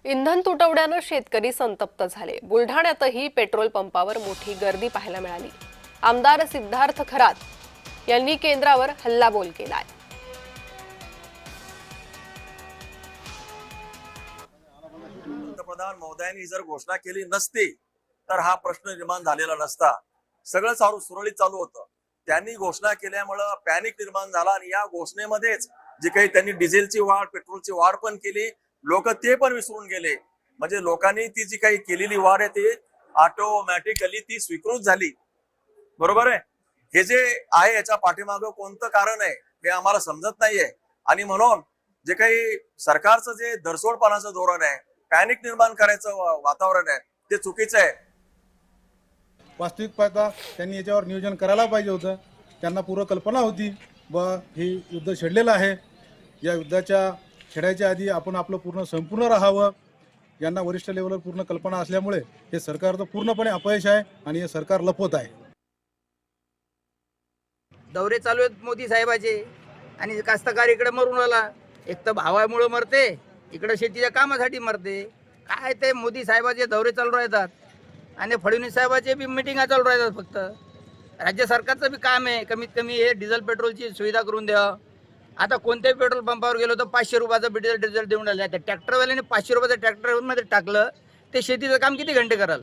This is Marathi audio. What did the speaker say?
इंधन तुटवड्यानं शेतकरी संतप्त झाले। बुलढाण्यातही पेट्रोल पंपावर मोठी गर्दी पाहायला मिळाली। आमदार सिद्धार्थ खरात यांनी केंद्रावर हल्लाबोल केलाय। पंतप्रधान महोदयांनी जर घोषणा केली नसती तर हा प्रश्न निर्माण झालेला नसता। सगळं सुरळीत चालू होतं। त्यांनी घोषणा केल्यामुळे पॅनिक निर्माण झाला आणि या घोषणेमध्येच जे काही त्यांनी डिझेलची वाढ पेट्रोलची वाढ पण केली, लोक ते पण विसरून गेले। म्हणजे लोकांनी ती जी काही केलेली वाढ आहे ती ऑटोमॅटिकली ती स्वीकृत झाली। बरोबर आहे। हे जे आहे याच्या पाठीमागं कोणतं कारण आहे हे आम्हाला समजत नाहीये आणि म्हणून जे काही सरकारचं जे धरसोडपणाचं धोरण आहे, पॅनिक निर्माण करायचं वातावरण आहे, ते चुकीचं आहे। वास्तविक पाहता त्यांनी याच्यावर नियोजन करायला पाहिजे होतं। त्यांना पूर्व कल्पना होती हे युद्ध छेडलेलं आहे। या युद्धाच्या छेडायच्या आधी आपण आपलं संपूर्ण राहावं। यांना वरिष्ठ लेवलवर पूर्ण कल्पना असल्यामुळे हे सरकारचं पूर्णपणे अपयश आहे आणि हे सरकार लपवत आहे। दौरे चालू आहेत मोदी साहेबाचे आणि कास्तकार इकडे मरून आला। एक तर भावामुळे मरते, इकडे शेतीच्या कामासाठी मरते। काय ते मोदी साहेबाचे दौरे चालू राहतात आणि फडणवीस साहेबाचे बी मिटिंगा चालू राहतात। फक्त राज्य सरकारचं बी काम आहे कमीत कमी हे डिझेल पेट्रोलची सुविधा करून द्या। आता कोणत्याही पेट्रोल पंपावर गेलो तर 500 रुपयाचं डिझेल देऊन राहिले। त्या ट्रॅक्टरवाल्याने 500 रुपयाचं ट्रॅक्टरमध्ये टाकलं, ते शेतीचं काम किती घंटे कराल?